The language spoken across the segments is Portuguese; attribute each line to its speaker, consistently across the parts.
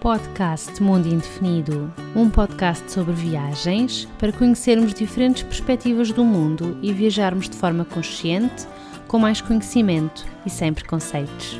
Speaker 1: Podcast Mundo Indefinido, um podcast sobre viagens para conhecermos diferentes perspectivas do mundo e viajarmos de forma consciente, com mais conhecimento e sem preconceitos.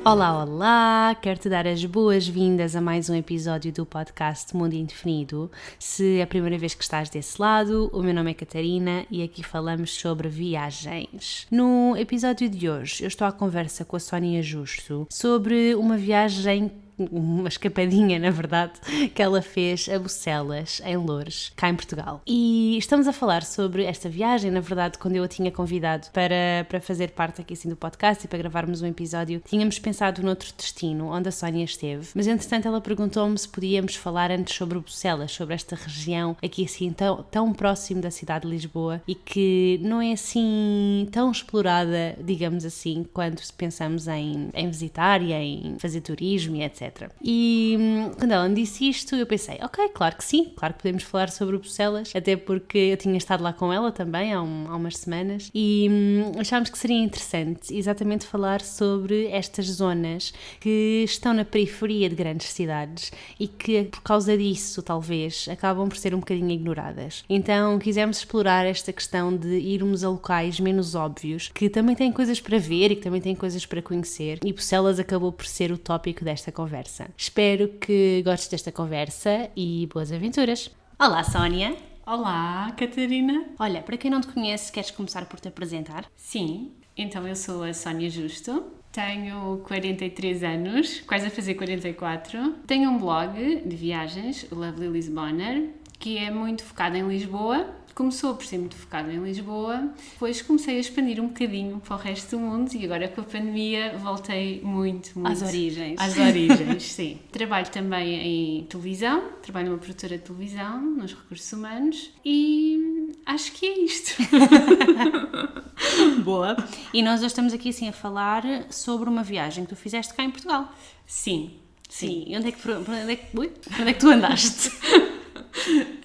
Speaker 1: Olá, olá! Quero-te dar as boas-vindas a mais um episódio do podcast Mundo Indefinido. Se é a primeira vez que estás desse lado, o meu nome é Catarina e aqui falamos sobre viagens. No episódio de hoje eu estou à conversa com a Sónia Justo sobre uma viagem, uma escapadinha na verdade, que ela fez a Bucelas, em Loures, cá em Portugal. E estamos a falar sobre esta viagem. Na verdade, quando eu a tinha convidado para fazer parte aqui assim do podcast e para gravarmos um episódio, tínhamos pensado noutro destino onde a Sónia esteve, mas entretanto ela perguntou-me se podíamos falar antes sobre Bucelas, sobre esta região aqui assim tão próximo da cidade de Lisboa e que não é assim tão explorada, digamos assim, quando pensamos em visitar e em fazer turismo e etc. E quando ela me disse isto, eu pensei, ok, claro que sim, claro que podemos falar sobre o Bucelas, até porque eu tinha estado lá com ela também há umas semanas e achámos que seria interessante exatamente falar sobre estas zonas que estão na periferia de grandes cidades e que por causa disso, talvez, acabam por ser um bocadinho ignoradas. Então quisemos explorar esta questão de irmos a locais menos óbvios, que também têm coisas para ver e que também têm coisas para conhecer, e Bucelas acabou por ser o tópico desta conversa. Espero que gostes desta conversa e boas aventuras. Olá, Sónia.
Speaker 2: Olá, Catarina.
Speaker 1: Olha, para quem não te conhece, queres começar por te apresentar?
Speaker 2: Sim, então eu sou a Sónia Justo, tenho 43 anos, quase a fazer 44. Tenho um blog de viagens, o Lovely Lisboner, que é muito focado em Lisboa. Começou por ser muito focado em Lisboa, depois comecei a expandir um bocadinho para o resto do mundo e agora com a pandemia voltei muito
Speaker 1: às origens.
Speaker 2: Às origens, sim. Trabalho também em televisão, trabalho numa produtora de televisão, nos recursos humanos e acho que é isto.
Speaker 1: Boa. E nós hoje estamos aqui assim a falar sobre uma viagem que tu fizeste cá em Portugal.
Speaker 2: Sim.
Speaker 1: E onde é que tu andaste?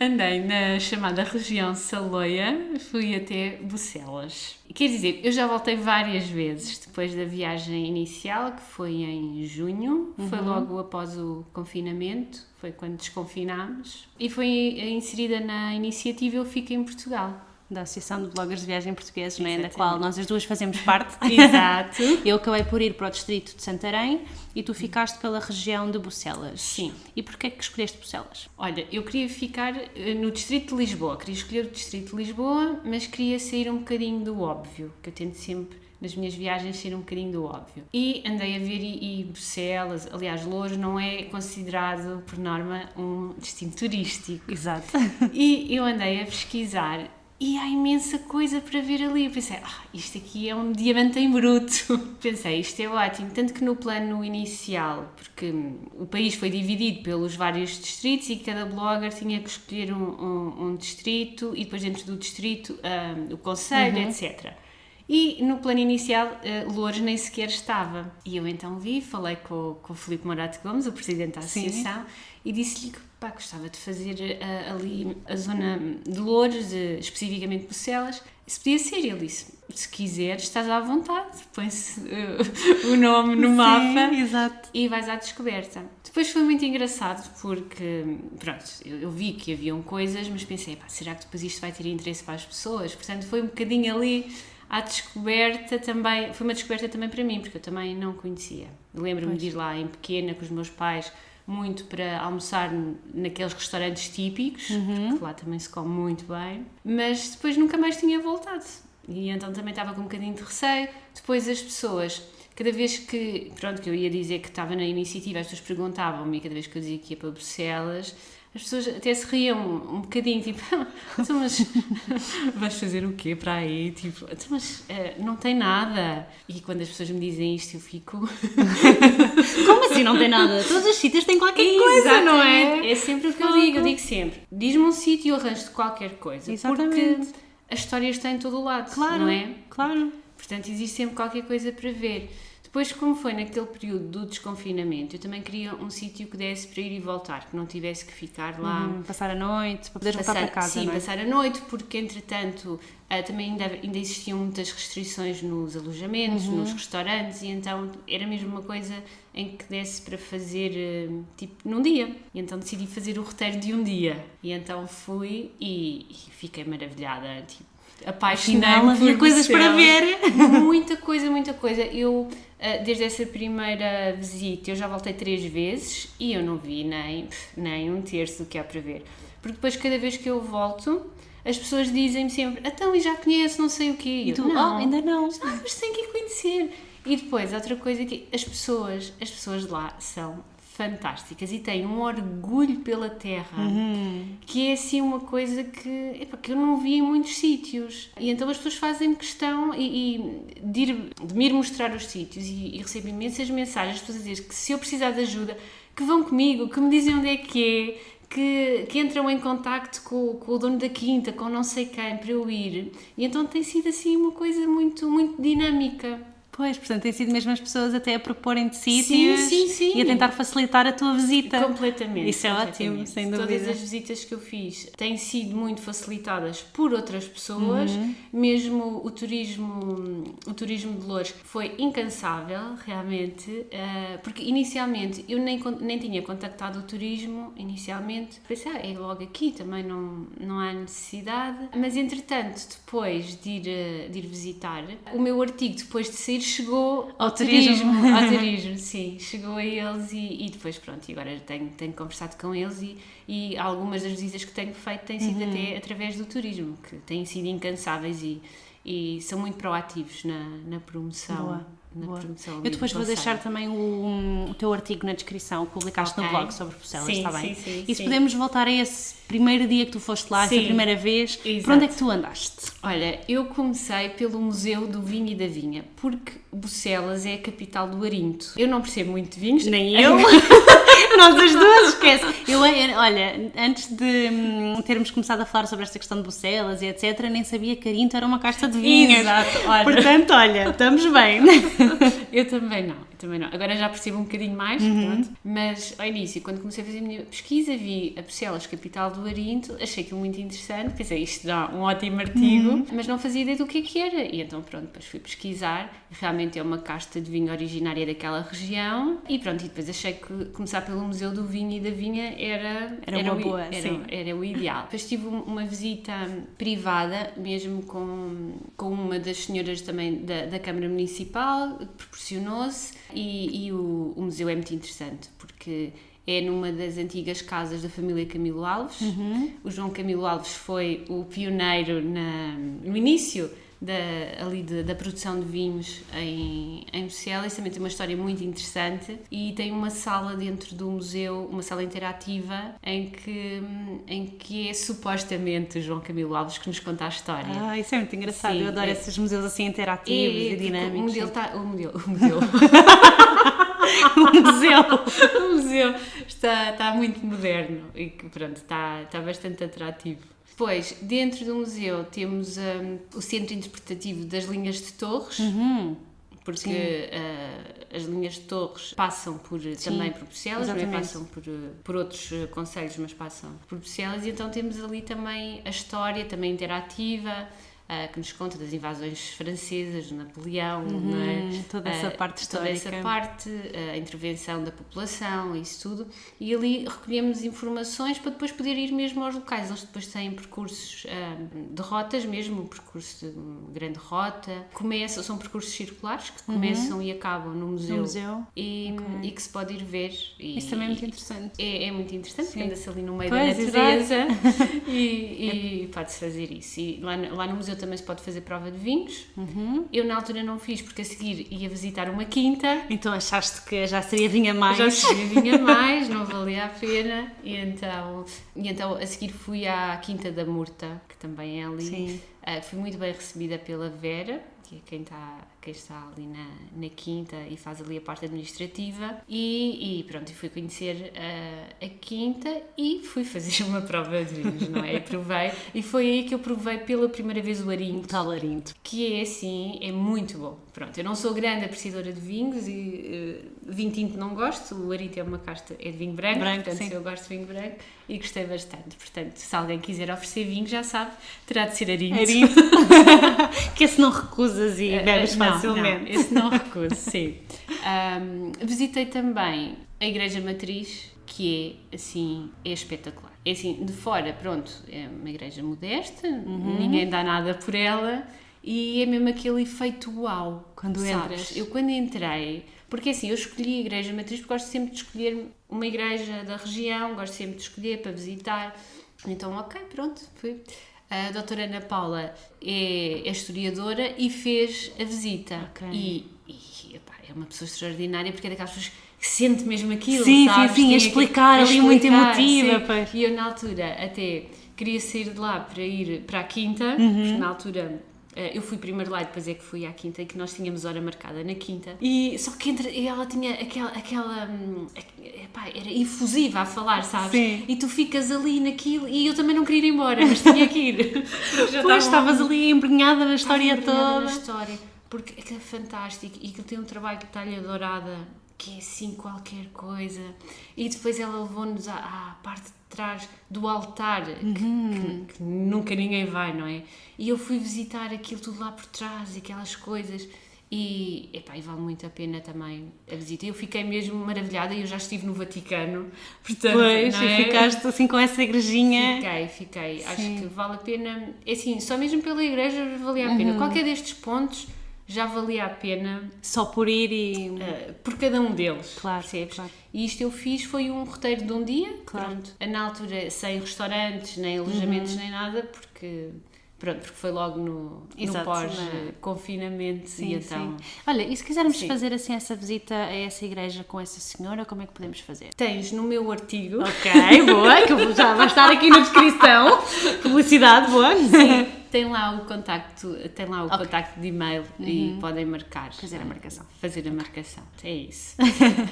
Speaker 2: Andei na chamada região Saloia, fui até Bucelas. Quer dizer, eu já voltei várias vezes depois da viagem inicial, que foi em junho, foi logo após o confinamento, foi quando desconfinámos, e foi inserida na iniciativa Eu Fico em Portugal,
Speaker 1: da Associação de Bloggers de Viagem Portugueses, não é? Da qual nós as duas fazemos parte.
Speaker 2: Exato.
Speaker 1: Eu acabei por ir para o distrito de Santarém e tu ficaste pela região de Bucelas.
Speaker 2: Sim.
Speaker 1: E porquê que escolheste Bucelas?
Speaker 2: Olha, eu queria ficar no distrito de Lisboa, queria escolher o distrito de Lisboa, mas queria sair um bocadinho do óbvio, que eu tento sempre nas minhas viagens sair um bocadinho do óbvio. E andei a ver e Bucelas, aliás, Loures não é considerado por norma um destino turístico.
Speaker 1: Exato.
Speaker 2: E eu andei a pesquisar e há imensa coisa para ver ali. Eu pensei, isto aqui é um diamante em bruto. Pensei, isto é ótimo. Tanto que no plano inicial, porque o país foi dividido pelos vários distritos e cada blogger tinha que escolher um distrito e depois dentro do distrito o concelho, etc. E no plano inicial, Loures nem sequer estava. E eu então falei com o Filipe Morato Gomes, o presidente da associação, e disse-lhe que gostava de fazer ali a zona de Loures, especificamente Bucelas, se podia ser. E ele disse, se quiseres, estás à vontade, põe-se o nome no mapa.
Speaker 1: Exato.
Speaker 2: E vais à descoberta. Depois foi muito engraçado porque, pronto, eu vi que haviam coisas, mas pensei, será que depois isto vai ter interesse para as pessoas? Portanto, foi um bocadinho ali à descoberta também, foi uma descoberta também para mim, porque eu também não conhecia. Lembro-me de ir lá em pequena com os meus pais, muito para almoçar naqueles restaurantes típicos, porque lá também se come muito bem, mas depois nunca mais tinha voltado. E então também estava com um bocadinho de receio. Depois as pessoas, cada vez que eu ia dizer que estava na iniciativa, as pessoas perguntavam-me, e cada vez que eu dizia que ia para Bucelas, as pessoas até se riam um bocadinho, tipo, mas vais fazer o quê para aí? Tipo, mas não tem nada. E quando as pessoas me dizem isto, eu fico...
Speaker 1: Como assim não tem nada? Todos os sítios têm qualquer coisa, não é?
Speaker 2: É sempre o que eu digo sempre, diz-me um sítio e eu arranjo-te qualquer coisa.
Speaker 1: Exatamente.
Speaker 2: Porque as histórias estão em todo o lado,
Speaker 1: claro,
Speaker 2: não é?
Speaker 1: Claro.
Speaker 2: Portanto, existe sempre qualquer coisa para ver. Depois, como foi naquele período do desconfinamento, eu também queria um sítio que desse para ir e voltar, que não tivesse que ficar lá.
Speaker 1: Passar a noite, para poderes voltar para casa,
Speaker 2: sim,
Speaker 1: não é?
Speaker 2: Passar a noite, porque entretanto também ainda existiam muitas restrições nos alojamentos, nos restaurantes, e então era mesmo uma coisa em que desse para fazer tipo num dia. E então decidi fazer o roteiro de um dia. E então fui e fiquei maravilhada, tipo, apaixonei-me
Speaker 1: havia coisas para ver.
Speaker 2: muita coisa. Eu, desde essa primeira visita, eu já voltei 3 vezes e eu não vi nem um terço do que há para ver. Porque depois, cada vez que eu volto, as pessoas dizem-me sempre: então, e já conheço não sei o quê.
Speaker 1: E tu, não, ainda não.
Speaker 2: Mas tem que ir conhecer. E depois, outra coisa que as pessoas de lá são fantásticas e têm um orgulho pela terra, que é assim uma coisa que eu não vi em muitos sítios. E então as pessoas fazem questão de me ir mostrar os sítios e recebo imensas mensagens, as pessoas a dizer que se eu precisar de ajuda, que vão comigo, que me dizem onde é que que entram em contacto com o dono da quinta, com não sei quem, para eu ir. E então tem sido assim uma coisa muito, muito dinâmica.
Speaker 1: Pois, portanto, tem sido mesmo as pessoas até a proporem-te sítios
Speaker 2: sim.
Speaker 1: E a tentar facilitar a tua visita.
Speaker 2: Completamente.
Speaker 1: Isso é ótimo, sem dúvida.
Speaker 2: Todas as visitas que eu fiz têm sido muito facilitadas por outras pessoas, mesmo o turismo de Loures foi incansável, realmente, porque inicialmente eu nem tinha contactado o turismo, inicialmente, pensei, é logo aqui, também não há necessidade, mas entretanto, depois de ir visitar, o meu artigo, depois de sair, chegou ao turismo, sim, chegou a eles e depois pronto, e agora tenho conversado com eles e algumas das visitas que tenho feito têm sido até através do turismo, que têm sido incansáveis e são muito proativos na promoção.
Speaker 1: Boa. Eu depois vou deixar também o teu artigo na descrição, publicaste no blog sobre Bucelas, está bem?
Speaker 2: Sim.
Speaker 1: E se podemos voltar a esse primeiro dia que tu foste lá, essa primeira vez, por onde é que tu andaste?
Speaker 2: Olha, eu comecei pelo Museu do Vinho e da Vinha, porque Bucelas é a capital do Arinto. Eu não percebo muito de vinhos.
Speaker 1: Nem eu. Nós as duas, esquece. Olha, antes de termos começado a falar sobre esta questão de Bucelas e etc, nem sabia que Arinto era uma casta de vinhos.
Speaker 2: Exato, olha.
Speaker 1: Portanto, olha, estamos bem.
Speaker 2: Eu também não. Agora já percebo um bocadinho mais, pronto. Mas ao início, quando comecei a fazer a minha pesquisa, vi a Bucelas, capital do Arinto, achei aquilo muito interessante, pensei, isto dá um ótimo artigo, mas não fazia ideia do que era. E então pronto, depois fui pesquisar, realmente é uma casta de vinho originária daquela região, e pronto, e depois achei que começar pelo Museu do Vinho e da Vinha era o ideal. Depois tive uma visita privada, mesmo com uma das senhoras também da Câmara Municipal, que proporcionou-se, e o museu é muito interessante, porque é numa das antigas casas da família Camilo Alves. O João Camilo Alves foi o pioneiro no início da produção de vinhos em Bucelas. Também tem uma história muito interessante e tem uma sala dentro do museu, uma sala interativa em que é supostamente o João Camilo Alves que nos conta a história.
Speaker 1: Isso é muito engraçado. Sim, eu adoro esses museus assim interativos e dinâmicos.
Speaker 2: O museu está muito moderno e pronto, está bastante atrativo. Depois, dentro do museu, temos o Centro Interpretativo das Linhas de Torres, porque as linhas de Torres passam também por Bucelas, não é? Passam por outros concelhos, mas passam por Bucelas, e então temos ali também a história, também interativa, que nos conta das invasões francesas, do Napoleão, não é?
Speaker 1: Toda essa parte histórica.
Speaker 2: Toda essa parte, a intervenção da população, isso tudo. E ali recolhemos informações para depois poder ir mesmo aos locais. Eles depois têm percursos de rotas mesmo, um percurso de grande rota. São percursos circulares que começam e acabam no museu. E que se pode ir ver.
Speaker 1: Isso também é muito interessante.
Speaker 2: É muito interessante, porque anda-se ali no meio da natureza e pode-se fazer isso. E lá no museu também se pode fazer prova de vinhos. Eu na altura não fiz, porque a seguir ia visitar uma quinta.
Speaker 1: Então achaste que já seria vinha mais?
Speaker 2: Já seria vinha mais, não valia a pena. E então a seguir fui à Quinta da Murta, que também é ali. Fui muito bem recebida pela Vera, que é quem está ali na quinta e faz ali a parte administrativa, e pronto, fui conhecer a quinta e fui fazer uma prova de vinhos, não é? Provei, e foi aí que eu provei pela primeira vez o Arinto.
Speaker 1: Tal Arinto.
Speaker 2: Que é assim, é muito bom. Pronto, eu não sou grande apreciadora de vinhos e vinho tinto não gosto, o Arinto é uma casta, é de vinho branco, portanto sim. Eu gosto de vinho branco e gostei bastante. Portanto, se alguém quiser oferecer vinho, já sabe, terá de ser Arinto.
Speaker 1: Que esse não recusas e bebes facilmente.
Speaker 2: Não, esse não recuso, sim. Visitei também a Igreja Matriz, que é, assim, é espetacular. É assim, de fora, pronto, é uma igreja modesta, ninguém dá nada por ela, e é mesmo aquele efeito uau.
Speaker 1: Quando entras.
Speaker 2: Eu quando entrei, porque assim, eu escolhi a Igreja Matriz porque gosto sempre de escolher uma igreja da região, gosto sempre de escolher para visitar, então ok, pronto, fui. A doutora Ana Paula é historiadora e fez a visita.
Speaker 1: Okay.
Speaker 2: E epá, é uma pessoa extraordinária, porque é daquelas pessoas que sente mesmo aquilo,
Speaker 1: sim,
Speaker 2: sabes?
Speaker 1: Sim, a explicar ali muito emotiva. Pois.
Speaker 2: E eu na altura até queria sair de lá para ir para a quinta, porque na altura eu fui primeiro lá e depois é que fui à quinta, e que nós tínhamos hora marcada na quinta, e só que ela tinha aquela epá, era efusiva a falar, sabes?
Speaker 1: Sim.
Speaker 2: E tu ficas ali naquilo, e eu também não queria ir embora, mas tinha que ir.
Speaker 1: Pois, estavas ali embrenhada na história toda.
Speaker 2: Na história, porque aquilo é fantástico, e aquilo tem um trabalho de talha dourada, que é assim qualquer coisa, e depois ela levou-nos à parte de trás do altar, que nunca ninguém vai, não é? E eu fui visitar aquilo tudo lá por trás, aquelas coisas, e vale muito a pena também a visita. Eu fiquei mesmo maravilhada, e eu já estive no Vaticano, portanto,
Speaker 1: pois,
Speaker 2: não é?
Speaker 1: E ficaste assim com essa igrejinha.
Speaker 2: Fiquei, acho que vale a pena, é assim, só mesmo pela igreja valia a pena, qualquer destes pontos já valia a pena.
Speaker 1: Só por ir e...
Speaker 2: por cada um deles,
Speaker 1: claro,
Speaker 2: percebes?
Speaker 1: Claro.
Speaker 2: E isto eu fiz, foi um roteiro de um dia,
Speaker 1: claro.
Speaker 2: Pronto, na altura sem restaurantes, nem alojamentos, nem nada, porque foi logo no pós-confinamento.
Speaker 1: Sim,
Speaker 2: e então...
Speaker 1: Olha, e se quisermos fazer assim essa visita a essa igreja com essa senhora, como é que podemos fazer?
Speaker 2: Tens no meu artigo.
Speaker 1: Ok, boa, que já vai estar aqui na descrição. Publicidade, boa.
Speaker 2: Sim. Tem lá o contacto de e-mail e podem marcar.
Speaker 1: Fazer a marcação.
Speaker 2: Fazer a marcação, é isso.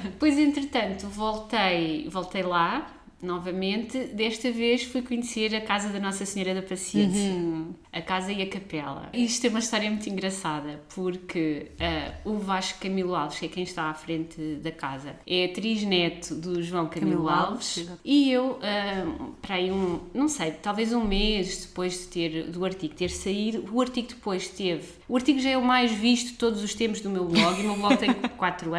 Speaker 2: Depois, entretanto, voltei lá, novamente. Desta vez fui conhecer a casa da Nossa Senhora da Paciência. A casa e a capela. Isto é uma história muito engraçada, porque o Vasco Camilo Alves, que é quem está à frente da casa, é trisneto do João Camilo Alves. E eu, para aí não sei, talvez um mês depois do artigo ter saído, o artigo depois teve... O artigo já é o mais visto de todos os tempos do meu blog, e o meu blog tem 4,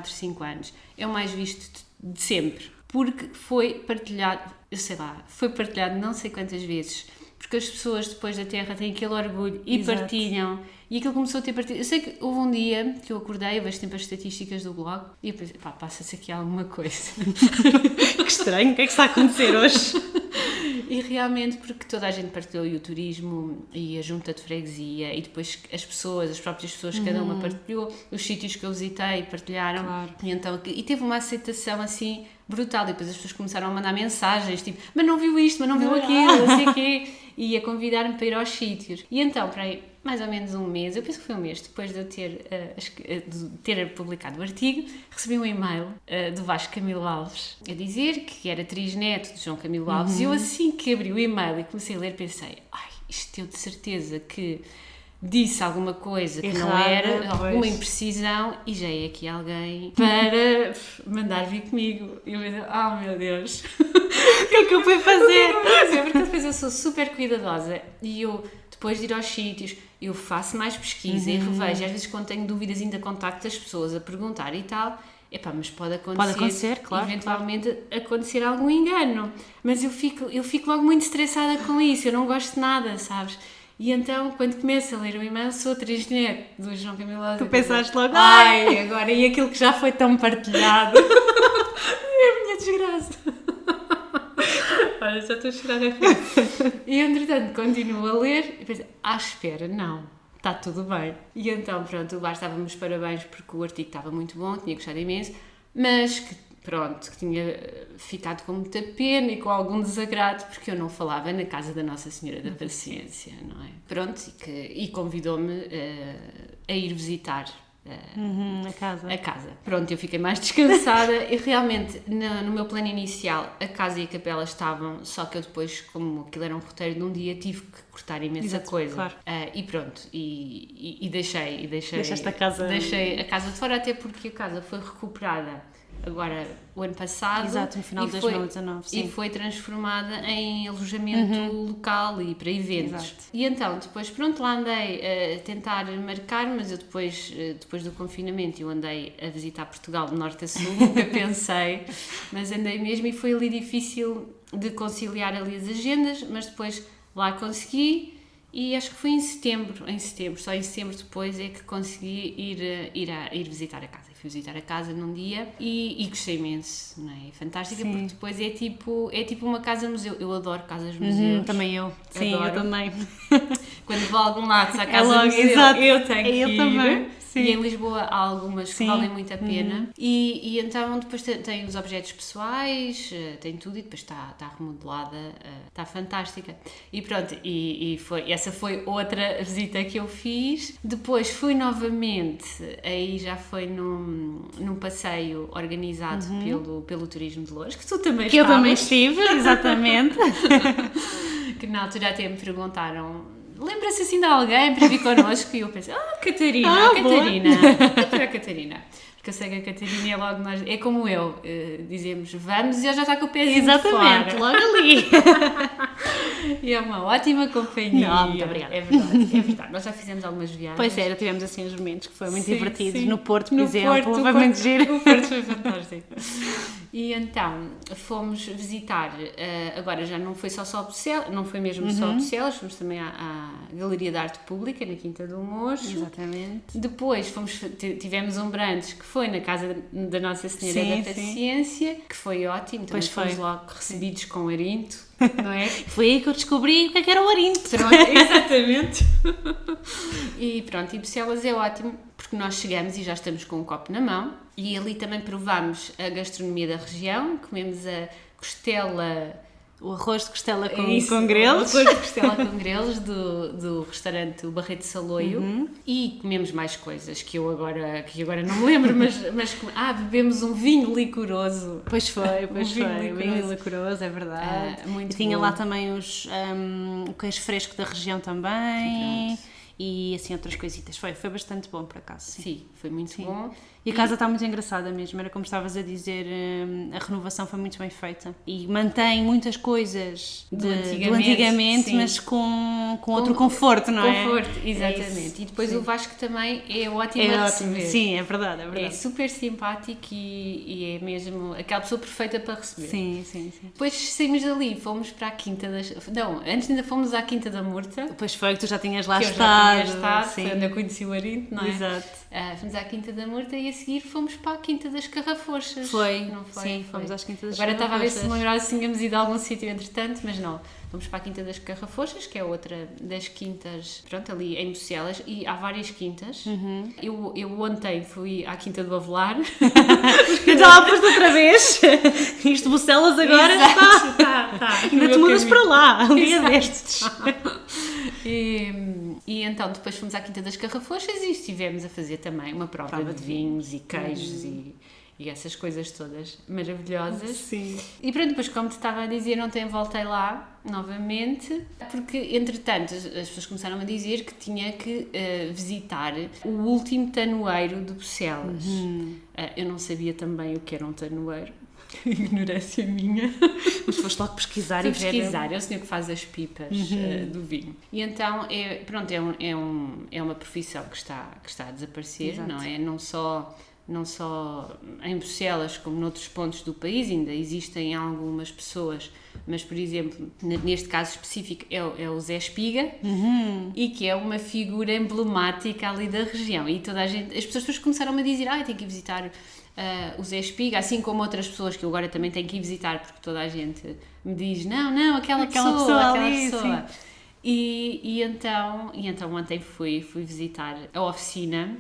Speaker 2: 5 anos. É o mais visto de sempre. Porque foi partilhado, foi partilhado não sei quantas vezes, porque as pessoas depois da Terra têm aquele orgulho e partilham, e aquilo começou a ter partido. Eu sei que houve um dia que eu acordei, eu vejo sempre as estatísticas do blog, e eu pensei, passa-se aqui alguma coisa.
Speaker 1: Que estranho, o que é que está a acontecer hoje?
Speaker 2: E realmente, porque toda a gente partilhou, e o turismo e a junta de freguesia, e depois as próprias pessoas, cada uma partilhou, os sítios que eu visitei partilharam,
Speaker 1: claro.
Speaker 2: E teve uma aceitação assim brutal, e depois as pessoas começaram a mandar mensagens, tipo, mas não viu isto, mas não viu aquilo, não sei o quê, e a convidar-me para ir aos sítios. E então, para aí, mais ou menos um mês, eu penso que foi um mês depois de eu ter publicado o artigo, recebi um e-mail do Vasco Camilo Alves a dizer que era trisneto de João Camilo Alves, e eu assim que abri o e-mail e comecei a ler, pensei, isto eu de certeza que disse alguma coisa que não era, alguma imprecisão, e já é aqui alguém para mandar vir comigo. E eu pensei, meu Deus,
Speaker 1: o que é que eu fui fazer?
Speaker 2: Porque depois eu sou super cuidadosa, e eu, depois de ir aos sítios, eu faço mais pesquisa e revejo, e às vezes quando tenho dúvidas ainda contacto as pessoas a perguntar e tal, mas pode acontecer,
Speaker 1: claro,
Speaker 2: eventualmente acontecer algum engano, mas eu fico logo muito estressada com isso, eu não gosto de nada, sabes? E então, quando começo a ler o e-mail, sou trisneto do João Camilo Alves.
Speaker 1: Tu pensaste logo,
Speaker 2: agora, e aquilo que já foi tão partilhado. É a minha desgraça. Olha, já estou a chorar a rir. E, entretanto, continuo a ler e penso, espera, não, está tudo bem. E então, pronto, lá estávamos parabéns porque o artigo estava muito bom, tinha gostado imenso, mas que, pronto, que tinha ficado com muita pena e com algum desagrado porque eu não falava na casa da Nossa Senhora da Paciência, não é? Pronto, e convidou-me a ir visitar a casa. Pronto, eu fiquei mais descansada e realmente no meu plano inicial a casa e a capela estavam, só que eu depois, como aquilo era um roteiro de um dia, tive que cortar imensa coisa.
Speaker 1: Claro.
Speaker 2: E pronto, e
Speaker 1: Deixaste a casa...
Speaker 2: Deixei a casa de fora, até porque a casa foi recuperada agora o ano passado.
Speaker 1: Exato, no final de 2019, sim.
Speaker 2: E foi transformada em alojamento local e para eventos.
Speaker 1: Exato.
Speaker 2: E então, depois, pronto, lá andei a tentar marcar, mas eu depois do confinamento eu andei a visitar Portugal de norte a sul, nunca pensei, mas andei mesmo e foi ali difícil de conciliar ali as agendas, mas depois lá consegui. E acho que foi em setembro, só em setembro depois é que consegui ir visitar a casa. Fui visitar a casa num dia e gostei imenso, não é? Fantástica,
Speaker 1: sim.
Speaker 2: Porque depois é tipo uma casa-museu. Eu adoro casas-museus.
Speaker 1: Também eu. Sim,
Speaker 2: adoro.
Speaker 1: eu também.
Speaker 2: Quando vou a algum lado, se há casa-museu,
Speaker 1: exato.
Speaker 2: eu tenho que ir.
Speaker 1: Também. Sim.
Speaker 2: E em Lisboa há algumas que valem muito a pena. E então depois tem os objetos pessoais, tem tudo e depois está remodelada, está fantástica. E pronto, essa foi outra visita que eu fiz. Depois fui novamente, aí já foi num passeio organizado pelo Turismo de Loures, que tu também
Speaker 1: Que eu também estive, exatamente.
Speaker 2: Que na altura até me perguntaram: lembra-se assim de alguém para vir connosco? E eu pensei, Catarina, doutora Catarina. Porque eu sei que a Catarina é logo nós, é como eu, dizemos vamos e ela já está com o pezinho
Speaker 1: exatamente,
Speaker 2: fora.
Speaker 1: logo ali.
Speaker 2: E é uma ótima companhia.
Speaker 1: Não, muito obrigada.
Speaker 2: É verdade. Nós já fizemos algumas viagens.
Speaker 1: Pois é, tivemos assim uns momentos que foram muito
Speaker 2: Sim,
Speaker 1: divertidos.
Speaker 2: sim.
Speaker 1: No Porto, por exemplo, foi muito giro.
Speaker 2: O Porto foi fantástico. E então, fomos visitar, agora já não foi só Bucelas, não foi mesmo só Bucelas, fomos também à Galeria de Arte Pública, na Quinta do Mocho.
Speaker 1: Exatamente.
Speaker 2: Depois tivemos um brunch que foi na casa da Nossa Senhora da Paciência, que foi ótimo, também fomos logo recebidos com arinto, não é?
Speaker 1: Foi aí que eu descobri o que era o arinto.
Speaker 2: Exatamente. E pronto, e Bucelas é ótimo, porque nós chegamos e já estamos com um copo na mão, e ali também provámos a gastronomia da região, comemos a costela...
Speaker 1: O arroz de costela com grelos.
Speaker 2: O arroz de costela com grelos do restaurante O Barreto de Saloio. E comemos mais coisas que eu agora não me lembro, mas bebemos um vinho licoroso.
Speaker 1: Pois foi. Vinho licoroso, é verdade.
Speaker 2: Muito
Speaker 1: e tinha
Speaker 2: bom.
Speaker 1: lá também o queijo fresco da região também. E assim outras coisitas. Foi bastante bom, por acaso.
Speaker 2: Sim, foi muito bom.
Speaker 1: E a casa está muito engraçada mesmo, era como estavas a dizer, a renovação foi muito bem feita e mantém muitas coisas do antigamente, mas com outro conforto, não é?
Speaker 2: Conforto, exatamente. E depois o Vasco também é ótimo a receber.
Speaker 1: Sim, é verdade.
Speaker 2: É super simpático e é mesmo aquela pessoa perfeita para receber.
Speaker 1: Sim.
Speaker 2: Depois saímos dali, fomos para a Quinta das... Não, antes ainda fomos à Quinta da Murta.
Speaker 1: Pois foi, que tu já tinhas lá
Speaker 2: estado. Foi onde eu conheci o Arinto, não é?
Speaker 1: Exato.
Speaker 2: Fomos à Quinta da Murta e a seguir fomos para a Quinta das Carrafochas.
Speaker 1: Não foi? Sim, fomos às Quintas das Carrafochas.
Speaker 2: Agora estava a ver se me lembrava se tínhamos ido a algum sítio entretanto, mas não. Fomos para a Quinta das Carrafochas, que é outra das quintas, pronto, ali em Bucelas, e há várias quintas. Eu ontem fui à Quinta do Avelar.
Speaker 1: Eu já lá foste outra vez. Isto Bucelas agora está. Ainda te mudas para lá, um dia destes.
Speaker 2: E então depois fomos à Quinta das Carrafochas e estivemos a fazer também uma prova de vinhos e queijos e essas coisas todas maravilhosas.
Speaker 1: Sim.
Speaker 2: E pronto, depois como te estava a dizer, ontem voltei lá novamente, porque entretanto as pessoas começaram a dizer que tinha que visitar o último tanoeiro de Bucelas. Eu não sabia também o que era um tanoeiro. Ignorância minha.
Speaker 1: Mas foste logo pesquisar
Speaker 2: e pesquisar. É o senhor que faz as pipas do vinho. E então, é uma profissão que está a desaparecer. Exato. Não é? Não só em Bucelas, como noutros pontos do país, ainda existem algumas pessoas, mas, por exemplo, neste caso específico, é o Zé Espiga, e que é uma figura emblemática ali da região. E toda a gente, as pessoas depois começaram a dizer, tenho que ir visitar o Zé Espiga, assim como outras pessoas que eu agora também tenho que ir visitar, porque toda a gente me diz, não, aquela pessoa. E então ontem fui visitar a oficina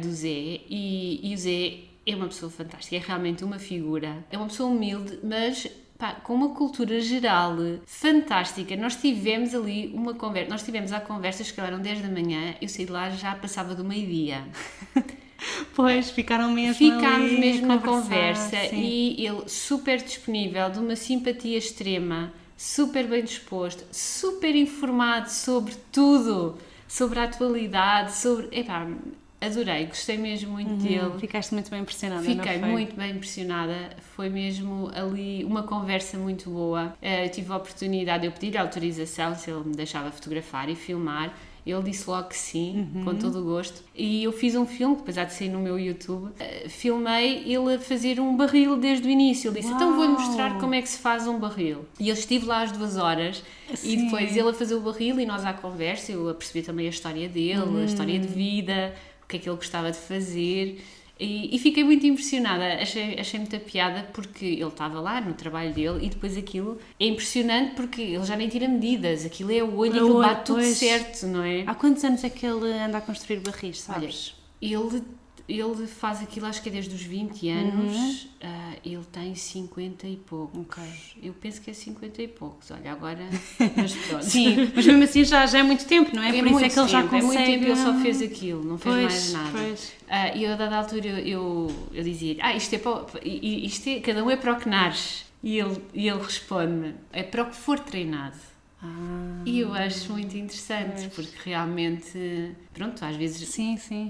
Speaker 2: do Zé e o Zé é uma pessoa fantástica, é realmente uma figura. É uma pessoa humilde, mas pá, com uma cultura geral fantástica. Nós tivemos ali uma conversa, nós tivemos à conversa, que eram 10 da manhã, eu saí de lá já passava do meio-dia.
Speaker 1: Pois, ficámos mesmo
Speaker 2: na conversa e ele super disponível, de uma simpatia extrema, super bem disposto, super informado sobre tudo, sobre a atualidade, adorei, gostei mesmo muito dele.
Speaker 1: Ficaste muito bem impressionada,
Speaker 2: Fiquei muito bem impressionada, foi mesmo ali uma conversa muito boa. Eu tive a oportunidade, eu pedi-lhe autorização se ele me deixava fotografar e filmar. Ele disse logo que sim, com todo o gosto. E eu fiz um filme, depois há de sair no meu YouTube, filmei ele a fazer um barril desde o início. Ele disse, então vou-lhe mostrar como é que se faz um barril. E eu estive lá às 2 horas, e depois ele a fazer o barril e nós à conversa, eu a perceber também a história dele, a história de vida, o que é que ele gostava de fazer. E fiquei muito impressionada, achei muita piada porque ele estava lá no trabalho dele e depois aquilo é impressionante porque ele já nem tira medidas, aquilo é o olho e aquilo bate tudo certo, não é?
Speaker 1: Há quantos anos é que ele anda a construir barris, sabes?
Speaker 2: Olha, ele faz aquilo acho que é desde os 20 anos, ele tem 50 e poucos.
Speaker 1: Okay.
Speaker 2: Eu penso que é 50 e poucos, olha, agora... Mas pronto.
Speaker 1: Sim, mas mesmo assim já é muito tempo, não é? Por isso é que ele já consegue...
Speaker 2: É muito tempo, ele só fez aquilo, não fez mais nada.
Speaker 1: Pois.
Speaker 2: E eu a dada altura eu dizia-lhe, isto é, cada um é para o que nasce. E ele responde-me, é para o que for treinado. E eu acho muito interessante, porque realmente, pronto, às vezes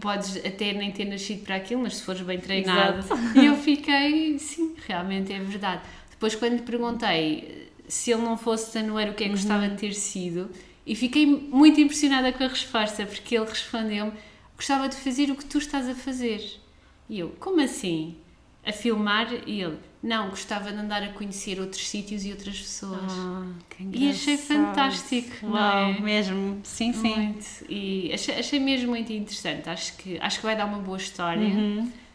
Speaker 2: podes até nem ter nascido para aquilo, mas se fores bem treinado. E eu fiquei, sim, realmente é verdade. Depois quando lhe perguntei se ele não fosse tanoeiro, o que é que gostava de ter sido, e fiquei muito impressionada com a resposta, porque ele respondeu-me, gostava de fazer o que tu estás a fazer. E eu, como assim? A filmar? E ele, não, gostava de andar a conhecer outros sítios e outras pessoas.
Speaker 1: Que engraçado.
Speaker 2: E achei fantástico, não é?
Speaker 1: Mesmo, sim.
Speaker 2: Muito. E achei mesmo muito interessante. Acho que vai dar uma boa história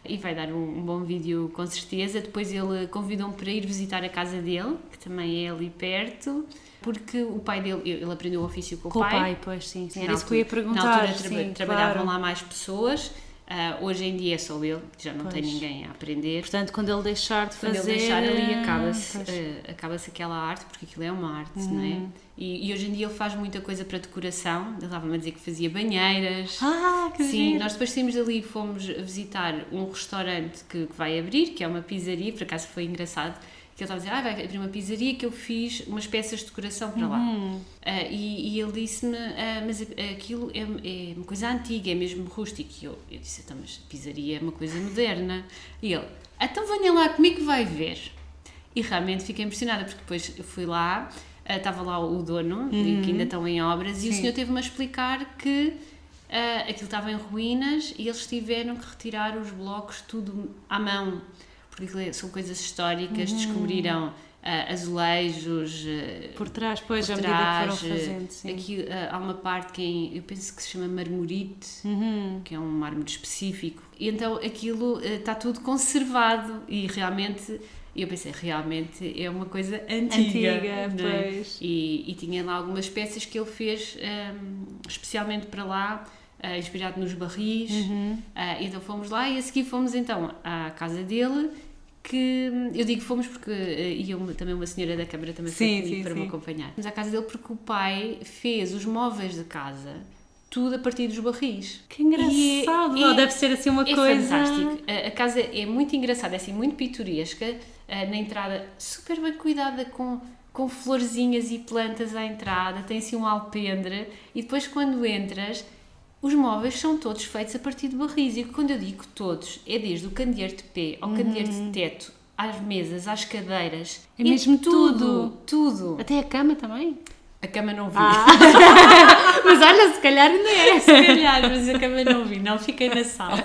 Speaker 2: e vai dar um bom vídeo com certeza. Depois ele convidou-me para ir visitar a casa dele, que também é ali perto, porque o pai dele, ele aprendeu o ofício com o pai.
Speaker 1: Com o pai, pois sim. Era isso que eu ia perguntar.
Speaker 2: Na altura trabalhavam lá mais pessoas. Hoje em dia é só ele, já não tem ninguém a aprender.
Speaker 1: Portanto, quando ele deixar de fazer...
Speaker 2: Quando ele deixar ali, acaba-se aquela arte, porque aquilo é uma arte, não é? E hoje em dia ele faz muita coisa para decoração. Ele estava-me a dizer que fazia banheiras.
Speaker 1: Que
Speaker 2: sim,
Speaker 1: giro.
Speaker 2: nós depois saímos dali e fomos visitar um restaurante que vai abrir, que é uma pizzaria, por acaso foi engraçado. Que ele estava a dizer, vai abrir uma pizzaria que eu fiz umas peças de decoração para lá. E ele disse-me, mas aquilo é uma coisa antiga, é mesmo rústico. E eu disse, então, mas pizzaria é uma coisa moderna. E ele, então venha lá comigo que vai ver. E realmente fiquei impressionada, porque depois eu fui lá, estava lá o dono, que ainda estão em obras, e o senhor teve-me a explicar que aquilo estava em ruínas e eles tiveram que retirar os blocos tudo à mão. Porque são coisas históricas, descobriram azulejos
Speaker 1: por trás, pois, à medida que foram fazendo, sim.
Speaker 2: Aqui há uma parte que eu penso que se chama marmorite, que é um mármore específico, e então aquilo está tudo conservado e realmente, eu pensei, realmente é uma coisa antiga
Speaker 1: pois.
Speaker 2: E tinha lá algumas peças que ele fez especialmente para lá, inspirado nos barris, então fomos lá e a seguir fomos então à casa dele, que eu digo fomos porque ia também uma senhora da Câmara também foi comigo para me acompanhar. Fomos à casa dele porque o pai fez os móveis da casa tudo a partir dos barris.
Speaker 1: Que engraçado! Deve ser assim uma coisa...
Speaker 2: É fantástico. A casa é muito engraçada, é assim, muito pitoresca, na entrada super bem cuidada com florzinhas e plantas à entrada, tem assim um alpendre e depois quando entras... Os móveis são todos feitos a partir de barris e quando eu digo todos, é desde o candeeiro de pé ao candeeiro de teto, às mesas, às cadeiras.
Speaker 1: É mesmo tudo.
Speaker 2: Tudo.
Speaker 1: Até a cama também?
Speaker 2: A cama não vi.
Speaker 1: Mas olha, se calhar ainda é.
Speaker 2: Se calhar, mas a cama não vi, não fiquei na sala.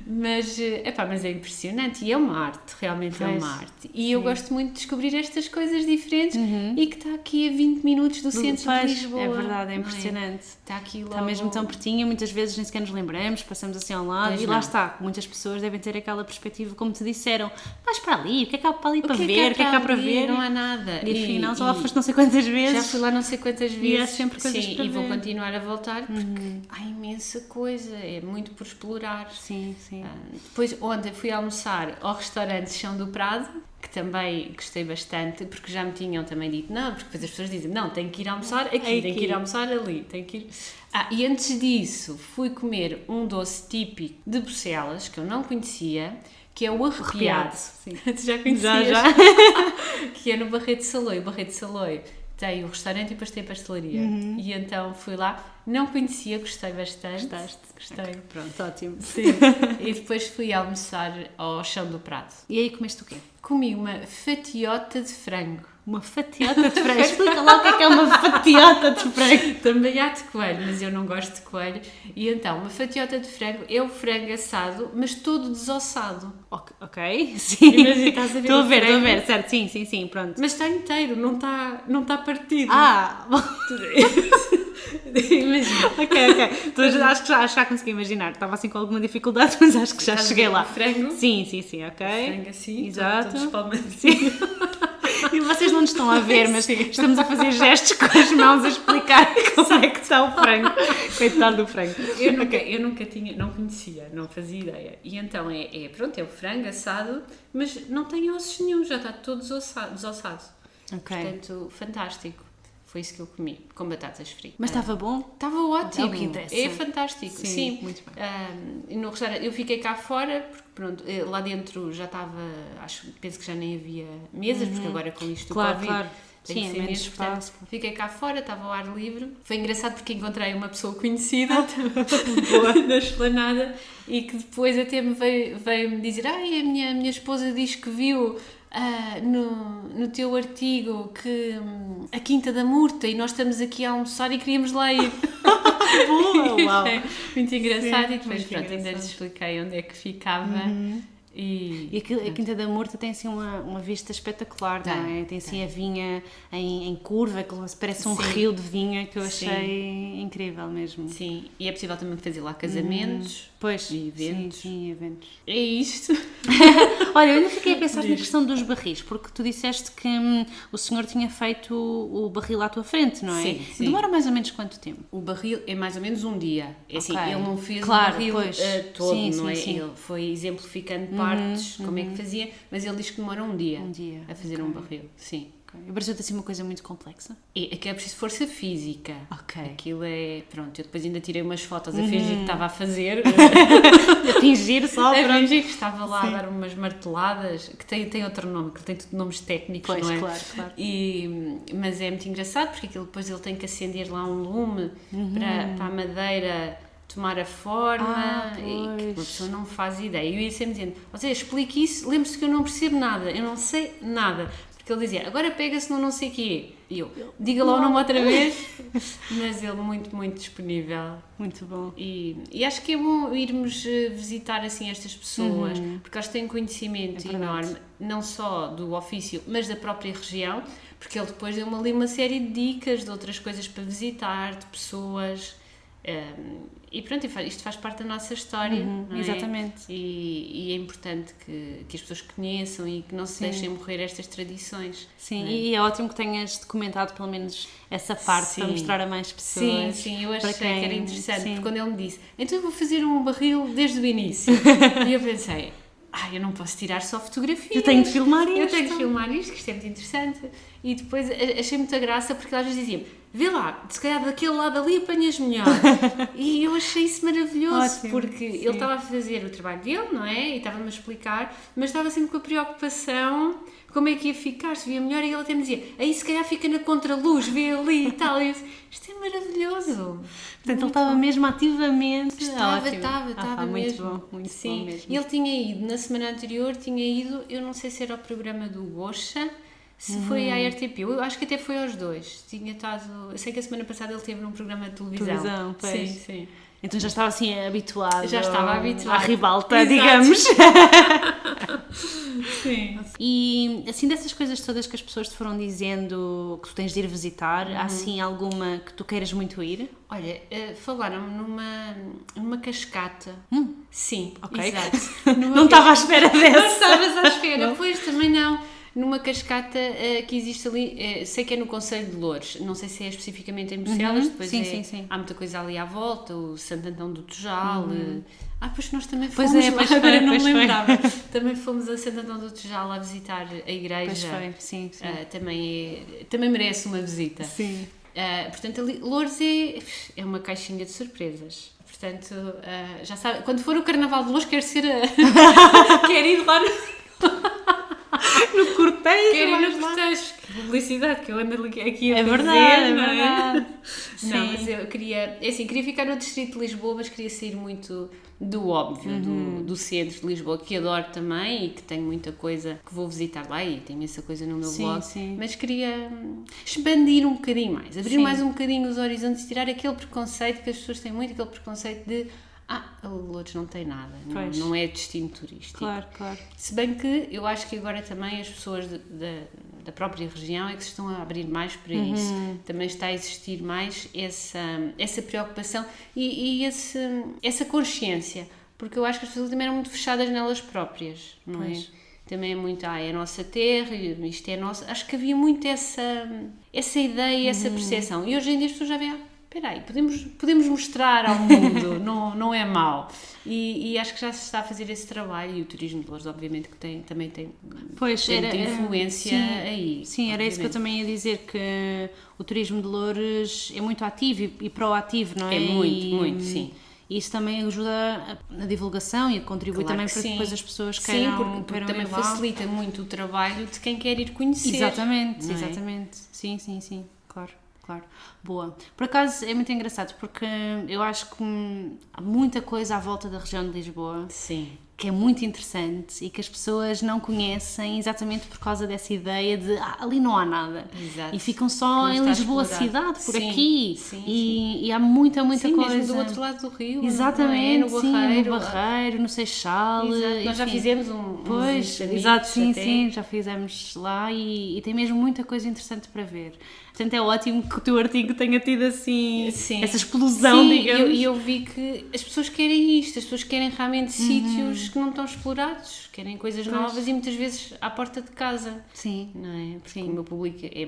Speaker 2: Mas é impressionante e é uma arte, realmente é uma arte. E eu gosto muito de descobrir estas coisas diferentes e que está aqui a 20 minutos do centro de Lisboa.
Speaker 1: É verdade, é impressionante.
Speaker 2: Está aqui logo...
Speaker 1: Está mesmo tão pertinho, muitas vezes nem sequer nos lembramos, passamos assim ao lado lá está. Muitas pessoas devem ter aquela perspectiva, como te disseram, vais para ali, o que é que há para ali para ver, o que é que há para ver?
Speaker 2: Não há nada.
Speaker 1: E afinal só lá foste não sei quantas vezes.
Speaker 2: Já fui lá não sei quantas vezes.
Speaker 1: E há sempre coisas para ver.
Speaker 2: E vou continuar a voltar porque há imensa coisa, é muito por explorar.
Speaker 1: Sim.
Speaker 2: Depois, ontem fui almoçar ao restaurante Chão do Prado, que também gostei bastante, porque já me tinham também dito, não, porque depois as pessoas dizem, não, tenho que ir almoçar aqui, tenho que ir almoçar ali, tenho que ir... e antes disso, fui comer um doce típico de Bucelas, que eu não conhecia, que é o arrepiado.
Speaker 1: Sim.
Speaker 2: Tu já conhecias?
Speaker 1: Já.
Speaker 2: Que é no Barreto de Saloio. O Barreto de Saloio tem o restaurante e depois tem a pastelaria. E então fui lá, não conhecia, gostei bastante. Gostei.
Speaker 1: Okay. Pronto, ótimo.
Speaker 2: Sim. E depois fui almoçar ao Chão do Prado.
Speaker 1: E aí comeste o quê?
Speaker 2: Comi uma fatiota de frango.
Speaker 1: Uma fatiota de frango? Explica lá o que é uma fatiota de frango.
Speaker 2: Também há de coelho, mas eu não gosto de coelho. E então, uma fatiota de frango é o frango assado, mas todo desossado.
Speaker 1: Ok, sim.
Speaker 2: Imagina, estás a ver.
Speaker 1: Estou a ver, certo, sim, pronto.
Speaker 2: Mas está inteiro, não está partido. Imagina.
Speaker 1: Ok. Acho que já consegui imaginar. Estava assim com alguma dificuldade, mas acho que já cheguei lá.
Speaker 2: Frango?
Speaker 1: Sim, ok.
Speaker 2: Frango assim,
Speaker 1: exato.
Speaker 2: Todo espalmadinho.
Speaker 1: E vocês não nos estão a ver, mas estamos a fazer gestos com as mãos a explicar como é que está o frango. Coitado do frango.
Speaker 2: Eu nunca tinha, não conhecia, não fazia ideia. E então é o frango assado, mas não tem ossos nenhum, já está todo desossado.
Speaker 1: Ok.
Speaker 2: Portanto, fantástico. Foi isso que eu comi, com batatas fritas.
Speaker 1: Mas estava bom?
Speaker 2: Estava ótimo.
Speaker 1: É o que interessa.
Speaker 2: É fantástico, sim.
Speaker 1: Muito bem.
Speaker 2: No restaurante, eu fiquei cá fora, porque pronto, lá dentro já estava, penso que já nem havia mesas, porque agora com isto do Covid...
Speaker 1: Claro.
Speaker 2: Tem que ser
Speaker 1: menos
Speaker 2: mesmo,
Speaker 1: espaço.
Speaker 2: portanto, fiquei cá fora, estava ao ar livre. Foi engraçado porque encontrei uma pessoa conhecida da esplanada e que depois até me veio-me dizer: a minha esposa diz que viu no teu artigo que a Quinta da Murta e nós estamos aqui a almoçar e queríamos lá ir.
Speaker 1: Boa! Uau!
Speaker 2: Muito engraçado.
Speaker 1: Sim,
Speaker 2: e depois ainda lhes expliquei onde é que ficava. E
Speaker 1: a Quinta da Murta tem assim uma vista espetacular, não é? Tem assim a vinha em curva, que parece um rio de vinha, que eu achei incrível mesmo.
Speaker 2: Sim, e é possível também fazer lá casamentos
Speaker 1: e eventos.
Speaker 2: Sim, eventos. É isto.
Speaker 1: Olha, eu ainda fiquei a pensar na questão dos barris, porque tu disseste que o senhor tinha feito o barril à tua frente, não é?
Speaker 2: Sim.
Speaker 1: Demora mais ou menos quanto tempo?
Speaker 2: O barril é mais ou menos um dia. É assim, ele não fez o
Speaker 1: claro,
Speaker 2: barril todo, não é?
Speaker 1: Sim.
Speaker 2: Ele foi exemplificando partes, como é que fazia, mas ele diz que demora um dia a fazer um barril. Sim.
Speaker 1: E pareceu-te assim uma coisa muito complexa?
Speaker 2: Aqui é preciso força física.
Speaker 1: Ok.
Speaker 2: Aquilo é... Pronto, eu depois ainda tirei umas fotos a fingir que estava a fazer.
Speaker 1: A fingir só,
Speaker 2: a fingir que estava lá a dar umas marteladas, que tem outro nome, que tem nomes técnicos, não é?
Speaker 1: Claro.
Speaker 2: Mas é muito engraçado, porque aquilo depois ele tem que acender lá um lume para a madeira tomar a forma, e que uma pessoa não faz ideia. E eu ia sempre dizendo: você explique isso, lembre-se que eu não percebo nada, eu não sei nada. Porque ele dizia: agora pega-se no não sei quê. E eu: diga lá o nome outra vez. Mas ele muito, muito disponível.
Speaker 1: Muito bom.
Speaker 2: E acho que é bom irmos visitar assim estas pessoas, porque elas têm conhecimento enorme, não só do ofício, mas da própria região, porque ele depois deu-me ali uma série de dicas de outras coisas para visitar, de pessoas... e pronto, isto faz parte da nossa história, não é?
Speaker 1: Exatamente.
Speaker 2: E é importante que as pessoas conheçam e que não se deixem morrer estas tradições.
Speaker 1: Sim, e é ótimo que tenhas documentado pelo menos essa parte para mostrar a mais pessoas.
Speaker 2: Sim, eu achei que era interessante, porque quando ele me disse: então eu vou fazer um barril desde o início, e eu pensei: eu não posso tirar só fotografias.
Speaker 1: Eu tenho de filmar isto.
Speaker 2: Que isto é muito interessante. E depois achei muita graça, porque às vezes diziam: vê lá, se calhar daquele lado ali apanhas melhor. E eu achei isso maravilhoso, ótimo, porque ele estava a fazer o trabalho dele, não é? E estava-me a explicar, mas estava sempre com a preocupação como é que ia ficar, se via melhor, e ele até me dizia: aí se calhar fica na contraluz, vê ali e tal. E eu disse: isto é maravilhoso.
Speaker 1: Portanto, ele estava mesmo ativamente.
Speaker 2: Estava
Speaker 1: muito
Speaker 2: mesmo.
Speaker 1: bom, muito bom mesmo.
Speaker 2: E ele tinha ido, na semana anterior, eu não sei se era o programa do Gocha, se foi à RTP, eu acho que até foi aos dois. Eu sei que a semana passada ele esteve num programa de televisão.
Speaker 1: Pois.
Speaker 2: Sim.
Speaker 1: Então já estava assim habituado.
Speaker 2: Já estava habituado.
Speaker 1: À ribalta, digamos.
Speaker 2: Sim.
Speaker 1: E assim, dessas coisas todas que as pessoas te foram dizendo que tu tens de ir visitar, há assim alguma que tu queiras muito ir?
Speaker 2: Olha, falaram-me numa cascata. Sim,
Speaker 1: ok.
Speaker 2: Exato.
Speaker 1: Não estava à espera dessa.
Speaker 2: Não estavas à espera, pois também não. numa cascata que existe ali, sei que é no Concelho de Loures, não sei se é especificamente em Bucelas, depois
Speaker 1: sim.
Speaker 2: há muita coisa ali à volta, o Santo Antão do Tejal, pois nós também
Speaker 1: Pois
Speaker 2: fomos
Speaker 1: é,
Speaker 2: lá,
Speaker 1: pois foi,
Speaker 2: agora não
Speaker 1: pois
Speaker 2: me
Speaker 1: foi.
Speaker 2: lembrava, também fomos a Santo Antão do Tejal a visitar a igreja,
Speaker 1: Pois foi, sim.
Speaker 2: também merece uma visita.
Speaker 1: Sim.
Speaker 2: Portanto, ali, Loures é uma caixinha de surpresas. Portanto, já sabe, quando for o Carnaval de Loures, quero ir lá
Speaker 1: No cortejo,
Speaker 2: quero ir no cortejo. Que publicidade que eu ando aqui a fazer,
Speaker 1: verdade,
Speaker 2: não
Speaker 1: é verdade.
Speaker 2: Não, mas eu queria ficar no distrito de Lisboa, mas queria sair muito do óbvio, do centro de Lisboa, que adoro também e que tenho muita coisa que vou visitar lá e tenho essa coisa no meu blog, mas queria expandir um bocadinho mais, abrir mais um bocadinho os horizontes e tirar aquele preconceito que as pessoas têm muito, aquele preconceito de a Loures não tem nada, não é destino turístico.
Speaker 1: Claro.
Speaker 2: Se bem que eu acho que agora também as pessoas da própria região é que se estão a abrir mais para isso. Também está a existir mais essa preocupação e essa consciência, porque eu acho que as pessoas também eram muito fechadas nelas próprias, não é? Também é muito, é a nossa terra, isto é nosso. Acho que havia muito essa ideia, essa percepção. E hoje em dia as pessoas já veem, espera aí, podemos mostrar ao mundo, não é mau. E acho que já se está a fazer esse trabalho e o turismo de Loures, obviamente, que também tem muita influência aí.
Speaker 1: Sim, era isso que eu também ia dizer, que o turismo de Loures é muito ativo e proativo, não é?
Speaker 2: É muito, sim.
Speaker 1: E isso também ajuda na divulgação e a contribuir também para que depois as pessoas queiram
Speaker 2: porque também
Speaker 1: ir lá.
Speaker 2: facilita muito o trabalho de quem quer ir conhecer.
Speaker 1: Exatamente. Sim, claro. Boa. Por acaso é muito engraçado porque eu acho que há muita coisa à volta da região de Lisboa.
Speaker 2: Sim.
Speaker 1: Que é muito interessante e que as pessoas não conhecem exatamente por causa dessa ideia de ali não há nada.
Speaker 2: Exato.
Speaker 1: E ficam só em Lisboa cidade, por aqui.
Speaker 2: Sim.
Speaker 1: E há muita coisa.
Speaker 2: Mesmo do outro lado do rio.
Speaker 1: Exatamente,
Speaker 2: no Barreiro.
Speaker 1: No Barreiro, no Seixal.
Speaker 2: Nós já fizemos
Speaker 1: Pois, exato, sim, já fizemos lá e tem mesmo muita coisa interessante para ver. Portanto, é ótimo que o teu artigo tenha tido assim, essa explosão, digamos.
Speaker 2: E eu vi que as pessoas querem isto, as pessoas querem realmente sítios que não estão explorados, querem coisas novas e muitas vezes à porta de casa. Sim. Não é? Porque o meu público é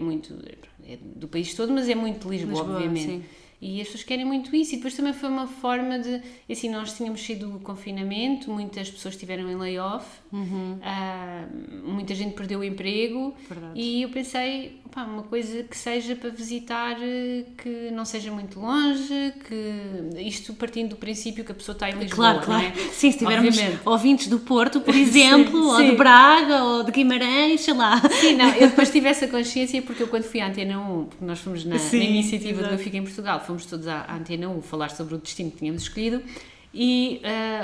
Speaker 2: do país todo, mas é muito de Lisboa, obviamente. Sim. E as pessoas querem muito isso, e depois também foi uma forma de, assim, nós tínhamos sido do confinamento, muitas pessoas estiveram em layoff, muita gente perdeu o emprego.
Speaker 1: Verdade.
Speaker 2: E eu pensei, uma coisa que seja para visitar, que não seja muito longe, que isto partindo do princípio que a pessoa está em Lisboa,
Speaker 1: claro.
Speaker 2: não é?
Speaker 1: Sim, se tivermos ouvintes do Porto, por exemplo, ou de Braga, ou de Guimarães, sei lá.
Speaker 2: Sim, não, eu depois tive essa consciência porque eu quando fui à Antena 1, porque nós fomos na iniciativa do Eu Fico em Portugal, fomos todos à Antena 1 falar sobre o destino que tínhamos escolhido e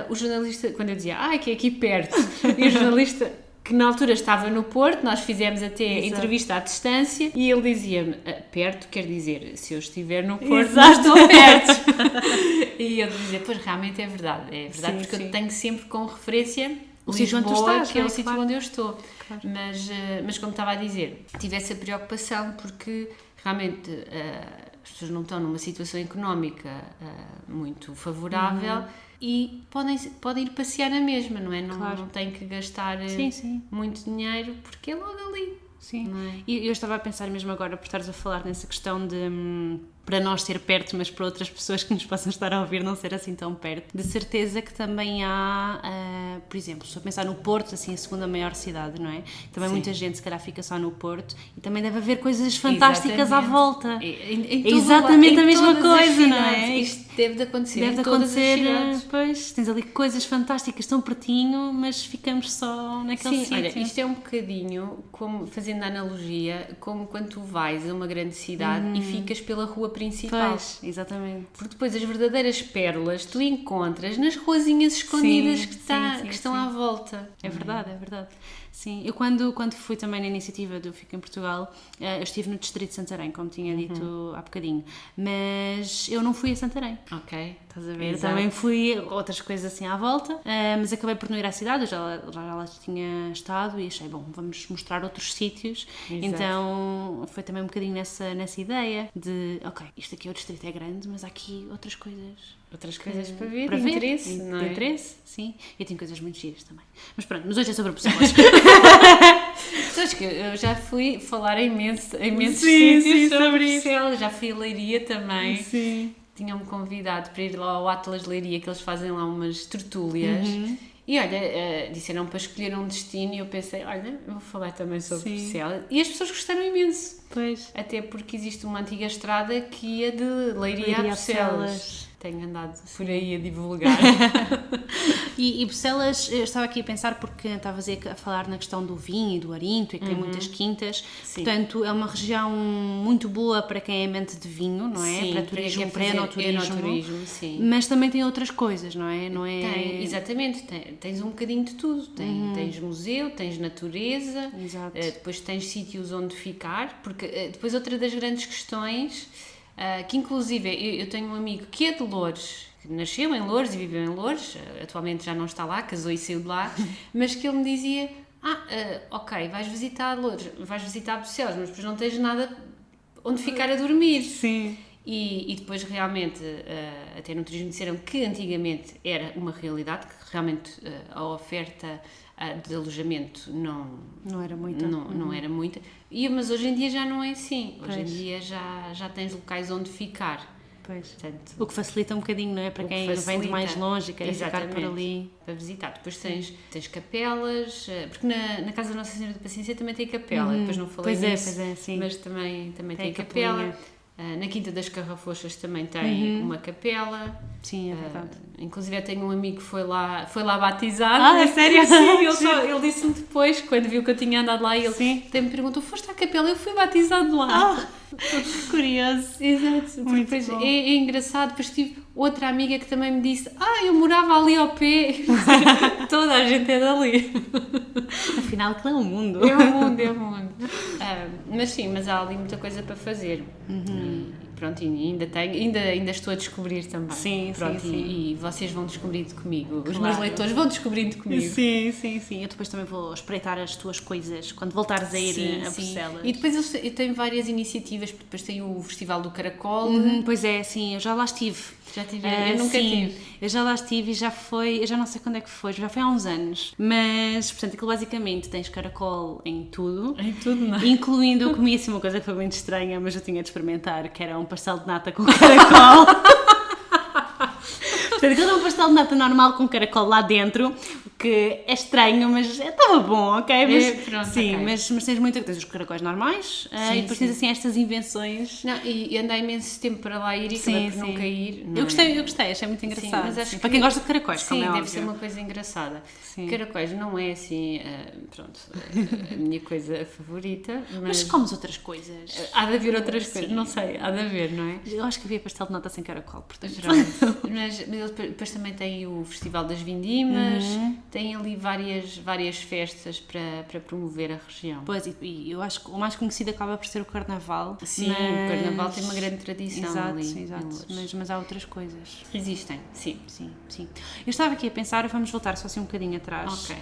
Speaker 2: o jornalista, quando eu dizia, que é aqui perto, e o jornalista, que na altura estava no Porto, nós fizemos até entrevista à distância e ele dizia-me, perto quer dizer, se eu estiver no Porto, não estou perto. E eu dizia, pois realmente é verdade porque eu tenho sempre como referência
Speaker 1: o sítio onde tu estás,
Speaker 2: que é o sítio onde eu estou. Claro. Mas como estava a dizer, tive essa preocupação porque realmente as pessoas não estão numa situação económica muito favorável e podem ir passear na mesma, não é? Não têm que gastar muito dinheiro porque é logo ali.
Speaker 1: Sim, e eu estava a pensar mesmo agora, por estares a falar nessa questão de para nós ser perto, mas para outras pessoas que nos possam estar a ouvir não ser assim tão perto. De certeza que também há, por exemplo, se eu pensar no Porto, assim, a segunda maior cidade, não é? Também muita gente se calhar fica só no Porto e também deve haver coisas fantásticas à volta. Exatamente a mesma coisa, não é?
Speaker 2: Isto deve de acontecer
Speaker 1: em todas as cidades. Pois, tens ali coisas fantásticas tão pertinho, mas ficamos só naquele sítio.
Speaker 2: Olha, isto é um bocadinho, como, fazendo a analogia, como quando tu vais a uma grande cidade e ficas pela rua principal.
Speaker 1: Pois, exatamente.
Speaker 2: Porque depois as verdadeiras pérolas tu encontras nas ruazinhas escondidas que estão à volta.
Speaker 1: É verdade. Sim, eu quando fui também na iniciativa do Fico em Portugal, eu estive no distrito de Santarém, como tinha dito há bocadinho, mas eu não fui a Santarém.
Speaker 2: Ok.
Speaker 1: Estás a ver? Também fui outras coisas assim à volta, mas acabei por não ir à cidade, eu já lá tinha estado e achei, bom, vamos mostrar outros sítios. Exato. Então foi também um bocadinho nessa ideia de, ok, isto aqui o distrito é grande, mas há aqui outras coisas.
Speaker 2: Outras coisas para ver, de interesse, não é?
Speaker 1: Interesse, sim. E tem coisas muito giras também. Mas pronto, mas hoje é sobre pessoas.
Speaker 2: Sabes que eu já fui falar em imensos
Speaker 1: Sim,
Speaker 2: sítios
Speaker 1: sobre isso.
Speaker 2: Bruxelas. Já fui a Leiria também.
Speaker 1: Sim.
Speaker 2: Tinham-me convidado para ir lá ao Atlas de Leiria, que eles fazem lá umas tertúlias. E olha, disseram para escolher um destino e eu pensei, olha, eu vou falar também sobre Bruxelas. E as pessoas gostaram imenso.
Speaker 1: Pois.
Speaker 2: Até porque existe uma antiga estrada que ia de Leiria a Bruxelas. Tenho andado por aí a divulgar.
Speaker 1: E Bruxelas, eu estava aqui a pensar porque estavas a falar na questão do vinho e do Arinto e que tem muitas quintas, portanto é uma região muito boa para quem é amante de vinho, não é?
Speaker 2: Sim,
Speaker 1: para turismo, para enoturismo,
Speaker 2: sim.
Speaker 1: Mas também tem outras coisas, não é?
Speaker 2: Tem, exatamente, tens um bocadinho de tudo, tens museu, tens natureza, depois tens sítios onde ficar, porque depois outra das grandes questões, que inclusive eu tenho um amigo que é de Loures, que nasceu em Loures e viveu em Loures, atualmente já não está lá, casou e saiu de lá, mas que ele me dizia, ok, vais visitar Loures, vais visitar Bruxelas, mas depois não tens nada onde ficar a dormir.
Speaker 1: Sim.
Speaker 2: E depois realmente, até no turismo disseram que antigamente era uma realidade, que realmente a oferta de alojamento não era muita. Não era muita. Mas hoje em dia já não é assim. Hoje em dia já tens locais onde ficar.
Speaker 1: Pois. Portanto, o que facilita um bocadinho, não é? Para quem vem de mais longe e quer ficar por ali.
Speaker 2: Para visitar. Depois tens capelas, porque na Casa da Nossa Senhora da Paciência também tem capela. Depois não falei nisso,
Speaker 1: sim.
Speaker 2: mas também tem capela. Na Quinta das Carrafochas também tem uma capela.
Speaker 1: Sim, é verdade.
Speaker 2: Inclusive eu tenho um amigo que foi lá batizado.
Speaker 1: É sério?
Speaker 2: Sim, ele disse-me depois, quando viu que eu tinha andado lá, ele até me perguntou, foste à capela? Eu fui batizado lá.
Speaker 1: Curioso.
Speaker 2: Exato.
Speaker 1: Muito
Speaker 2: depois
Speaker 1: bom.
Speaker 2: É engraçado, depois tive outra amiga que também me disse, eu morava ali ao pé. Toda a gente é dali.
Speaker 1: Afinal, que é o mundo.
Speaker 2: É o mundo. Mas sim, mas há ali muita coisa para fazer. Pronto, e ainda estou a descobrir também.
Speaker 1: Sim.
Speaker 2: E vocês vão descobrindo comigo. Os meus leitores vão descobrindo comigo.
Speaker 1: Sim. Eu depois também vou espreitar as tuas coisas quando voltares a ir a Bruxelas.
Speaker 2: E depois eu tenho várias iniciativas, porque depois tem o Festival do Caracol.
Speaker 1: Pois é, sim, eu já lá estive.
Speaker 2: Já tive? Eu nunca tive.
Speaker 1: Eu já lá estive e já foi, eu já não sei quando é que foi, já foi há uns anos. Mas, portanto, aquilo basicamente tens caracol em tudo.
Speaker 2: Em tudo, não é?
Speaker 1: Incluindo, eu comi assim uma coisa que foi muito estranha, mas eu tinha de experimentar, que era um pastel de nata com caracol. Portanto, aquilo é um pastel de nata normal com caracol lá dentro, que é estranho, mas estava bom, ok? Mas,
Speaker 2: pronto,
Speaker 1: sim,
Speaker 2: okay.
Speaker 1: mas tens muita coisa, os caracóis normais, e depois tens assim estas invenções.
Speaker 2: Não, e andei imenso tempo para lá ir e acabei por nunca ir.
Speaker 1: Eu gostei, achei muito engraçado.
Speaker 2: Mas acho
Speaker 1: para quem gosta de caracóis, como é
Speaker 2: deve
Speaker 1: óbvio.
Speaker 2: ser uma coisa engraçada. Caracóis não é assim, a minha coisa favorita.
Speaker 1: Mas comes outras coisas.
Speaker 2: Há de haver outras coisas, não sei, há de haver, não é?
Speaker 1: Eu acho que havia pastel de nata sem caracol, portanto.
Speaker 2: Mas depois também tem o Festival das Vindimas, tem ali várias festas para promover a região.
Speaker 1: Pois, e eu acho que o mais conhecido acaba por ser o Carnaval.
Speaker 2: Sim, o Carnaval tem uma grande tradição ali.
Speaker 1: Exato. Mas há outras coisas.
Speaker 2: Existem, sim.
Speaker 1: Eu estava aqui a pensar, vamos voltar só assim um bocadinho atrás.
Speaker 2: Ok.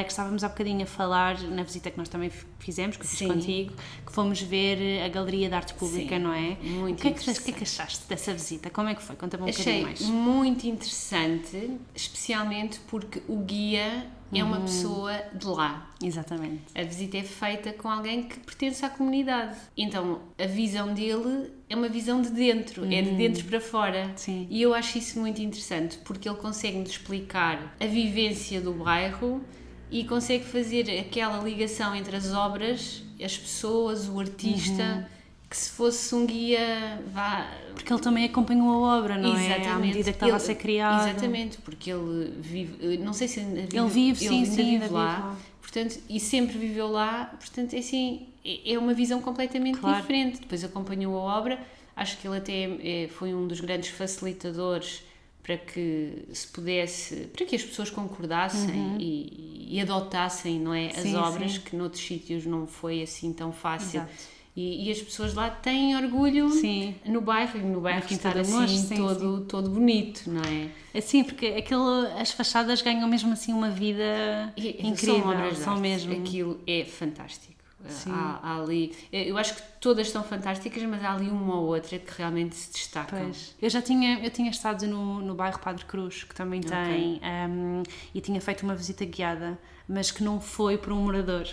Speaker 1: Que estávamos há bocadinho a falar na visita que nós também fizemos, que eu fiz contigo, que fomos ver a Galeria de Arte Pública, não é?
Speaker 2: Muito
Speaker 1: interessante. O que é que achaste dessa visita? Como é que foi? Conta-me um bocadinho mais.
Speaker 2: Achei muito interessante, especialmente porque o guia é uma pessoa de lá.
Speaker 1: Exatamente.
Speaker 2: A visita é feita com alguém que pertence à comunidade. Então, a visão dele é uma visão de dentro, é de dentro para fora.
Speaker 1: Sim.
Speaker 2: E eu acho isso muito interessante, porque ele consegue-nos explicar a vivência do bairro e consegue fazer aquela ligação entre as obras, as pessoas, o artista, que se fosse um guia...
Speaker 1: Porque ele também acompanhou a obra, não é? À medida que estava a ser criado.
Speaker 2: Exatamente, porque ele vive... Não sei se ainda vive...
Speaker 1: Ele vive,
Speaker 2: ainda
Speaker 1: sim,
Speaker 2: vive lá. Portanto, e sempre viveu lá. Portanto, assim, é uma visão completamente diferente. Depois acompanhou a obra. Acho que ele até foi um dos grandes facilitadores para que se pudesse... Para que as pessoas concordassem e adotassem, não é? As obras, que noutros sítios não foi assim tão fácil.
Speaker 1: Exato.
Speaker 2: E as pessoas lá têm orgulho no bairro, e no bairro estar assim todo bonito, não é?
Speaker 1: Sim, porque as fachadas ganham mesmo assim uma vida incrível.
Speaker 2: São obras de arte.
Speaker 1: Mesmo.
Speaker 2: Aquilo é fantástico. Há ali, eu acho que todas são fantásticas, mas há ali uma ou outra que realmente se destacam.
Speaker 1: Pois. Eu tinha estado no bairro Padre Cruz, que também tem, e tinha feito uma visita guiada, mas que não foi por um morador.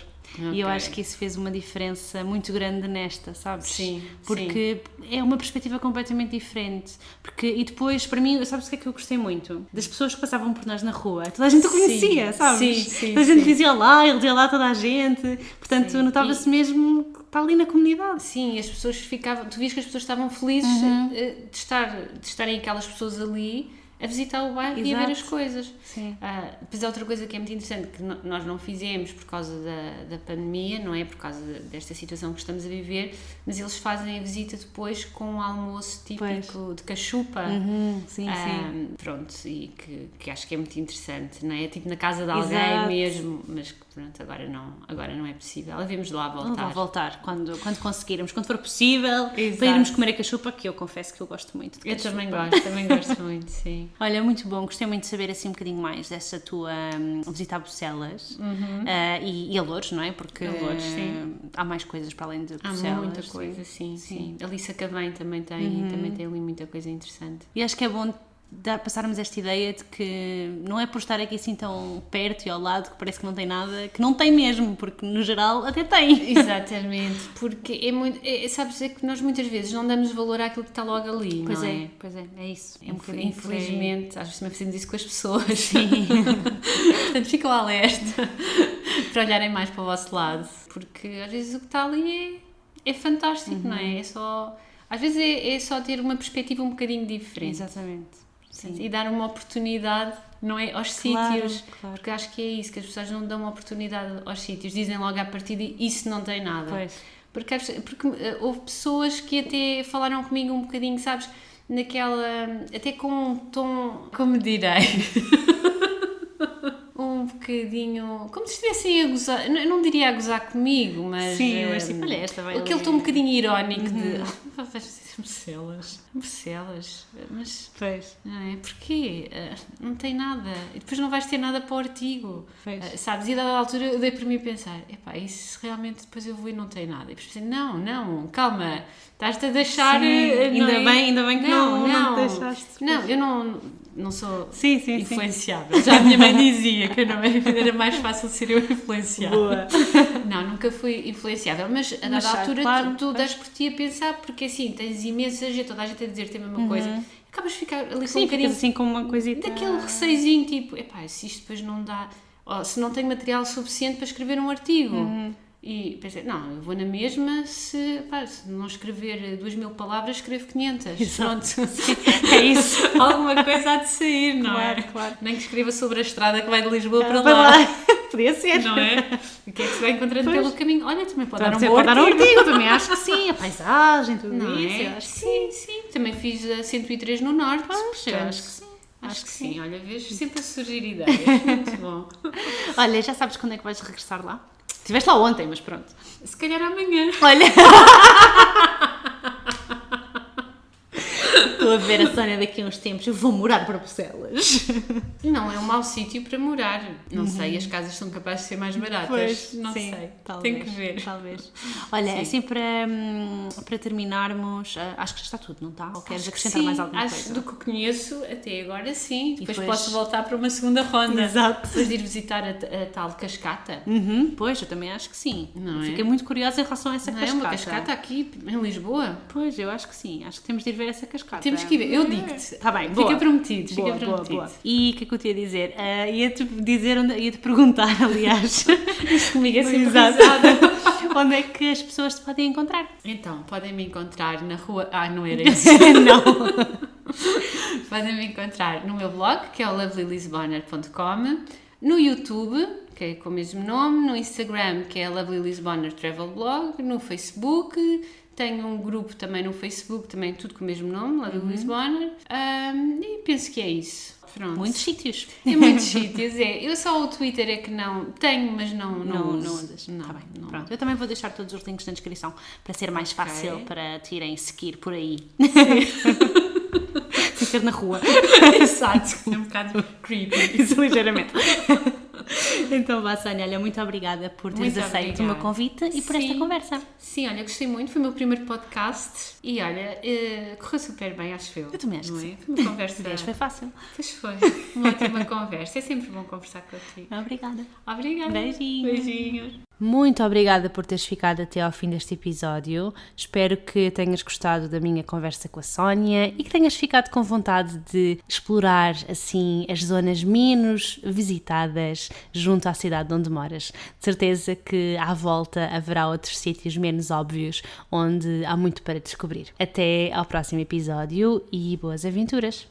Speaker 1: E eu acho que isso fez uma diferença muito grande nesta, sabes?
Speaker 2: Sim.
Speaker 1: Porque é uma perspectiva completamente diferente. E depois, para mim, sabes o que é que eu gostei muito? Das pessoas que passavam por nós na rua. Toda a gente o conhecia, sabes?
Speaker 2: Sim.
Speaker 1: Toda a gente dizia olá, ele dizia olá a toda a gente. Portanto, notava-se mesmo que está ali na comunidade.
Speaker 2: Sim, as pessoas ficavam... Tu vias que as pessoas estavam felizes de estarem aquelas pessoas ali a visitar o bairro e a ver as coisas.
Speaker 1: Sim.
Speaker 2: Depois há outra coisa que é muito interessante, que nós não fizemos por causa da pandemia, não é? Por causa desta situação que estamos a viver, mas eles fazem a visita depois com um almoço típico de cachupa.
Speaker 1: Sim.
Speaker 2: Pronto, e que acho que é muito interessante, não é? Tipo na casa de alguém mesmo, mas que pronto, agora não é possível. Havemos de lá voltar.
Speaker 1: Vou voltar quando conseguirmos, quando for possível, para irmos comer a cachupa, que eu confesso que eu gosto muito de cachupa.
Speaker 2: Eu também gosto muito, sim.
Speaker 1: Olha, muito bom, gostei muito de saber assim um bocadinho mais dessa tua visita a Bruxelas e a Loures, não é? Porque há mais coisas para além de Bruxelas.
Speaker 2: Há muita coisa, sim. A Lissa Cavém também tem ali muita coisa interessante.
Speaker 1: E acho que é bom passarmos esta ideia de que não é por estar aqui assim tão perto e ao lado que parece que não tem nada, que não tem mesmo, porque no geral até tem.
Speaker 2: Exatamente, porque sabes, é que nós muitas vezes não damos valor àquilo que está logo ali,
Speaker 1: pois
Speaker 2: não
Speaker 1: é? Pois é isso. É um bocadinho
Speaker 2: infelizmente, às vezes também fazemos isso com as pessoas. Sim. Portanto, ficam alerta para olharem mais para o vosso lado, porque às vezes o que está ali é fantástico, não é? Às vezes é só ter uma perspectiva um bocadinho diferente.
Speaker 1: Exatamente. Sim.
Speaker 2: E dar uma oportunidade, não é, aos sítios, porque acho que é isso, que as pessoas não dão uma oportunidade aos sítios, dizem logo à partida isso não tem nada.
Speaker 1: Pois.
Speaker 2: Porque houve pessoas que até falaram comigo um bocadinho, sabes, até com um tom, como direi, um bocadinho, como se estivessem a gozar, eu não diria a gozar comigo, mas...
Speaker 1: Sim, mas tipo, olha, esta vai
Speaker 2: aquele tom um bocadinho irónico de... Bruxelas, mas...
Speaker 1: Pois.
Speaker 2: Não é? Porquê? Não tem nada. E depois não vais ter nada para o artigo. Sabes? E a dada altura eu dei para mim a pensar, isso realmente depois eu vou e não tem nada. E depois pensei, não, calma, estás-te a deixar...
Speaker 1: Ainda bem que não te deixaste.
Speaker 2: Não, eu não sou influenciável.
Speaker 1: Sim.
Speaker 2: Já a minha mãe dizia que era mais fácil ser eu influenciável.
Speaker 1: Boa.
Speaker 2: Não, nunca fui influenciável, mas a dada altura tu das por ti a pensar, porque assim, tens imensa gente, toda a gente a dizer-te a mesma coisa, acabas de ficar ali com um bocadinho
Speaker 1: assim com uma coisita...
Speaker 2: daquele receizinho, tipo, se isto depois não dá, se não tenho material suficiente para escrever um artigo. E pensei, não, eu vou na mesma, se não escrever 2000 palavras, escrevo 500. Pronto.
Speaker 1: É isso.
Speaker 2: Alguma coisa há de sair, não é?
Speaker 1: Claro.
Speaker 2: Nem que escreva sobre a estrada que vai de Lisboa para lá.
Speaker 1: Podia ser.
Speaker 2: Não é? O que é que se vai encontrando pelo caminho? Olha, também pode dar um
Speaker 1: bom artigo. Também acho que sim. A paisagem, tudo
Speaker 2: não
Speaker 1: isso.
Speaker 2: É?
Speaker 1: Eu acho que
Speaker 2: sim. Também fiz a 103 no Norte.
Speaker 1: Eu acho que sim.
Speaker 2: Acho que sim. Olha, vejo sempre a surgir ideias. Muito bom.
Speaker 1: Olha, já sabes quando é que vais regressar lá? Estiveste lá ontem, mas pronto.
Speaker 2: Se calhar amanhã.
Speaker 1: Olha. Estou a ver a Sónia daqui a uns tempos. Eu vou morar para Bruxelas.
Speaker 2: Não, é um mau sítio para morar. Não sei, as casas são capazes de ser mais baratas.
Speaker 1: Pois,
Speaker 2: não
Speaker 1: sim,
Speaker 2: sei.
Speaker 1: Talvez,
Speaker 2: tenho que ver.
Speaker 1: Talvez. Olha, assim para terminarmos, acho que já está tudo, não está? Ou queres acrescentar mais alguma coisa?
Speaker 2: Acho do que conheço até agora sim. Depois posso voltar para uma segunda ronda.
Speaker 1: Exato.
Speaker 2: Depois de ir visitar a tal cascata.
Speaker 1: Pois, eu também acho que sim.
Speaker 2: Não
Speaker 1: Fiquei muito curiosa em relação a essa cascata.
Speaker 2: É uma cascata aqui em Lisboa?
Speaker 1: Pois, eu acho que sim. Acho que temos de ir ver essa cascata.
Speaker 2: Temos que ir ver. Eu digo-te.
Speaker 1: Está bem,
Speaker 2: fica prometido.
Speaker 1: Boa. E o que é que eu te ia dizer? Ia-te perguntar, aliás.
Speaker 2: Isto comigo é sempre
Speaker 1: exato. Onde é que as pessoas te podem encontrar?
Speaker 2: Então, podem me encontrar na rua... não era isso.
Speaker 1: Não.
Speaker 2: Podem me encontrar no meu blog, que é o lovelylisboner.com, no YouTube, que é com o mesmo nome, no Instagram, que é Lovely Lisboner Travel Blog, no Facebook... Tenho um grupo também no Facebook, também tudo com o mesmo nome, Lovely Lisboner, e penso que é isso. Pronto.
Speaker 1: Muitos sítios.
Speaker 2: Muitos sítios, Eu só o Twitter é que não tenho, mas não
Speaker 1: usas. Não, tá bem. Não. Pronto, eu também vou deixar todos os links na descrição para ser mais fácil para te irem seguir por aí. Sem ser na rua.
Speaker 2: Exato, é um bocado creepy.
Speaker 1: Isso, ligeiramente. Então, Sónia, olha, muito obrigada por teres aceito o meu convite e por esta conversa.
Speaker 2: Sim, olha, gostei muito, foi o meu primeiro podcast e olha, correu super bem, acho eu.
Speaker 1: Eu também acho que
Speaker 2: sim. Foi uma conversa.
Speaker 1: Foi fácil.
Speaker 2: Pois foi, uma ótima conversa, é sempre bom conversar contigo.
Speaker 1: Obrigada.
Speaker 2: Obrigada.
Speaker 1: Beijinhos.
Speaker 2: Beijinhos.
Speaker 1: Muito obrigada por teres ficado até ao fim deste episódio. Espero que tenhas gostado da minha conversa com a Sónia e que tenhas ficado com vontade de explorar assim as zonas menos visitadas junto à cidade onde moras. De certeza que à volta haverá outros sítios menos óbvios onde há muito para descobrir. Até ao próximo episódio e boas aventuras!